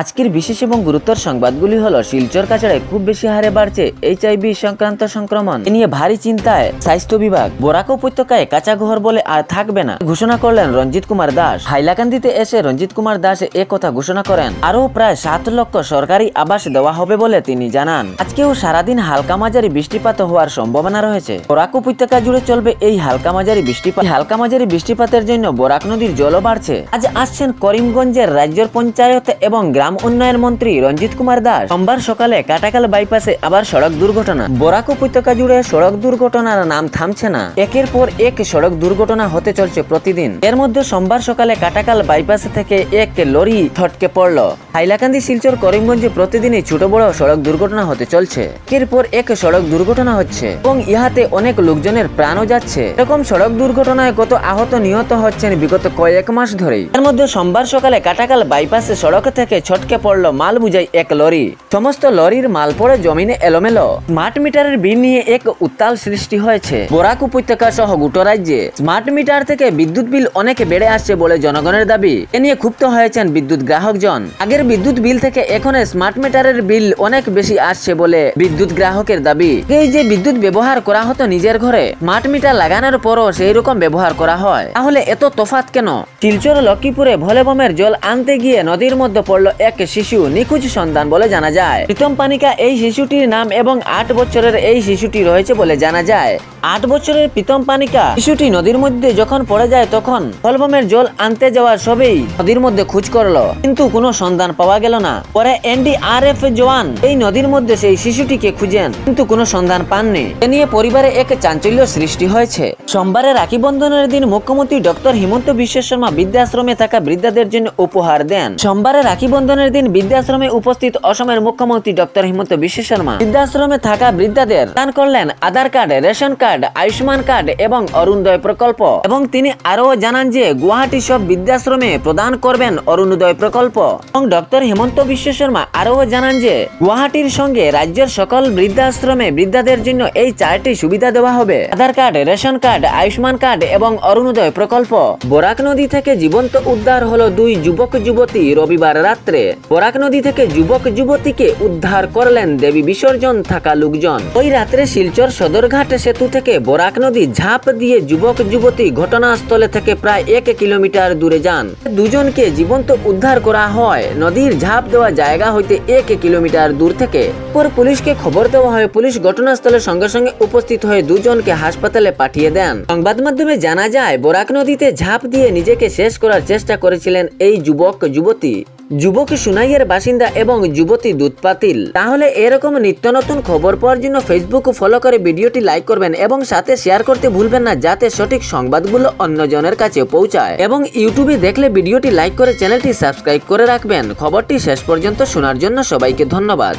আজকের বিশেষ এবং গুরুতর সংবাদগুলি হলো শিলচর কাছাড়ায় খুব বেশি হারে বাড়ছে এইচআইভি সংক্রান্ত সংক্রমণ। এ নিয়ে ভারী চিন্তায় স্বাস্থ্য বিভাগ। বরাক উপত্যকায় কাঁচা ঘর বলে আর থাকবে না ঘোষণা করলেন রঞ্জিত কুমার দাস। হাইলাকান্দিতে এসে রঞ্জিত কুমার দাস এ কথা ঘোষণা করেন। আরও প্রায় 7 লক্ষ সরকারি আবাস দেওয়া হবে বলে তিনি জানান। আজকেও সারাদিন হালকা মাঝারি বৃষ্টিপাত হওয়ার সম্ভাবনা রয়েছে। বরাক উপত্যকা জুড়ে চলবে এই হালকা মাঝারি বৃষ্টিপাত। হালকা মাঝারি বৃষ্টিপাতের জন্য বরাক নদীর জলও বাড়ছে। আজ আসছেন করিমগঞ্জের রাজ্যের পঞ্চায়েত এবং গ্রাম উন্নয়ন মন্ত্রী রঞ্জিত কুমার দাস। সোমবার সকালে কাটাকাল বাইপাসে আবার সড়ক দুর্ঘটনা। বরাক উপত্যকা জুড়ে সড়ক দুর্ঘটনার নাম থামছে না। একের পর এক সড়ক দুর্ঘটনা হতে চলছে প্রতিদিন। এর মধ্যে সোমবার সকালে কাটাকাল বাইপাস থেকে এক লরি ছটকে পড়ল। হাইলাকান্দি শিলচর করিমগঞ্জে প্রতিদিনই ছোট বড় সড়ক দুর্ঘটনা হতে চলছে। একের পর এক সড়ক দুর্ঘটনা হচ্ছে এবং ইহাতে অনেক লোকজনের প্রাণও যাচ্ছে। এরকম সড়ক দুর্ঘটনায় কত আহত নিহত হচ্ছেন বিগত কয়েক মাস ধরেই। এর মধ্যে সোমবার সকালে কাটাকাল বাইপাসে সড়ক থেকে ছটকে পড়ল মাল বুঝাই এক লরি। সমস্ত লরির মাল পড়ে জমিনে এলোমেলো। স্মার্ট মিটারের বিল নিয়ে এক উত্তাল সৃষ্টি হয়েছে বরাক উপত্যকা সহ গোটা রাজ্যে। স্মার্ট মিটার থেকে বিদ্যুৎ বিল অনেক বেড়ে আসছে বলে জনগণের দাবি। এ নিয়ে ক্ষুব্ধ হয়েছেন বিদ্যুৎ গ্রাহকজন। আগের বিদ্যুৎ বিল থেকে এখন স্মার্ট মিটারের বিল অনেক বেশি আসছে বলে বিদ্যুৎ গ্রাহকের দাবি। এই যে বিদ্যুৎ ব্যবহার করা হতো নিজের ঘরে, স্মার্ট মিটার লাগানোর পরও সেই রকম ব্যবহার করা হয়, তাহলে এত তফাৎ কেন? শিলচর লক্ষ্মীপুরে ভোলে বমের জল আনতে গিয়ে নদীর মধ্যে পড়ল এক শিশু। নিখোঁজ সন্ধান বলে জানা যায়। প্রীতম পানিকা এই শিশুটির নাম এবং 8 বছরের এই শিশুটি রয়েছে বলে জানা যায়। 8 বছরের প্রীতম পানিকা শিশুটি নদীর মধ্যে যখন পড়ে যায় তখন ভোলবমের জল আনতে যাওয়ার সবেই নদীর মধ্যে খোঁজ করলো, কিন্তু কোনো সন্ধান পাওয়া গেল না। পরে এনডিআরএফ জওয়ান এই নদীর মধ্যে সেই শিশুটিকে খুঁজেন, কিন্তু কোনো সন্ধান পাননি। এ নিয়ে পরিবারে এক চাঞ্চল্য সৃষ্টি হয়েছে। সোমবারে রাখি বন্ধনের দিন মুখ্যমন্ত্রী ডক্টর হিমন্ত বিশ্ব শর্মা বৃদ্ধাশ্রমে থাকা বৃদ্ধাদের জন্য উপহার দেন। সোমবারে রাখি বন্ধনের দিন বৃদ্ধাশ্রমে উপস্থিত অসমের মুখ্যমন্ত্রী ডক্টর হিমন্ত বিশ্ব শর্মা বৃদ্ধাশ্রমে থাকা বৃদ্ধাদের দান করলেন Aadhaar card, ration card, Ayushman card এবং অরুণোদয় প্রকল্প। এবং তিনি আরও জানান যে গুয়াহাটি সব বৃদ্ধাশ্রমে প্রদান করবেন অরুণোদয় প্রকল্প। এবং ডক্টর হিমন্ত বিশ্ব শর্মা আরও জানান যে গুয়াহাটির সঙ্গে রাজ্যের সকল বৃদ্ধাশ্রমে বৃদ্ধাদের জন্য এই 4টি সুবিধা দেওয়া হবে: Aadhaar card, ration card, Ayushman card এবং অরুণোদয় প্রকল্প। বরাক নদী থেকে জীবন্ত উদ্ধার হলো 2 যুবক যুবতী রবিবার রাত্রে। বরাক নদী থেকে যুবক যুবতীকে উদ্ধার করলেন দেবী বিসর্জন থাকা লোকজন। ওই রাত্রে শিলচর সদরঘাট সেতু থেকে বরাক নদী ঝাঁপ দিয়ে যুবক যুবতী ঘটনাস্থলে থেকে প্রায় 1 কিলোমিটার দূরে যান। দুজনকে জীবন্ত উদ্ধার করা হয় নদীর ঝাঁপ দেওয়া জায়গা হইতে 1 কিলোমিটার দূর থেকে। পর পুলিশকে খবর দেওয়া হয়। পুলিশ ঘটনাস্থলে সঙ্গে সঙ্গে উপস্থিত হয়ে দুজনকে হাসপাতালে পাঠিয়ে দেন। সংবাদ মাধ্যমে জানা যায় বরাক নদীতে ঝাঁপ দিয়ে নিজেকে শেষ করার চেষ্টা করেছিলেন এই যুবক যুবতী। যুবক সুনাইয়ের বাসিন্দা এবং যুবতী দুধপাতিল। তাহলে এরকম নিত্য নতুন খবর পাওয়ার জন্য ফেসবুক ফলো করে ভিডিওটি লাইক করবেন এবং সাথে শেয়ার করতে ভুলবেন না, যাতে সঠিক সংবাদগুলো অন্যজনের কাছে পৌঁছায়। এবং ইউটিউবে দেখলে ভিডিওটি লাইক করে চ্যানেলটি সাবস্ক্রাইব করে রাখবেন। খবরটি শেষ পর্যন্ত শোনার জন্য সবাইকে ধন্যবাদ।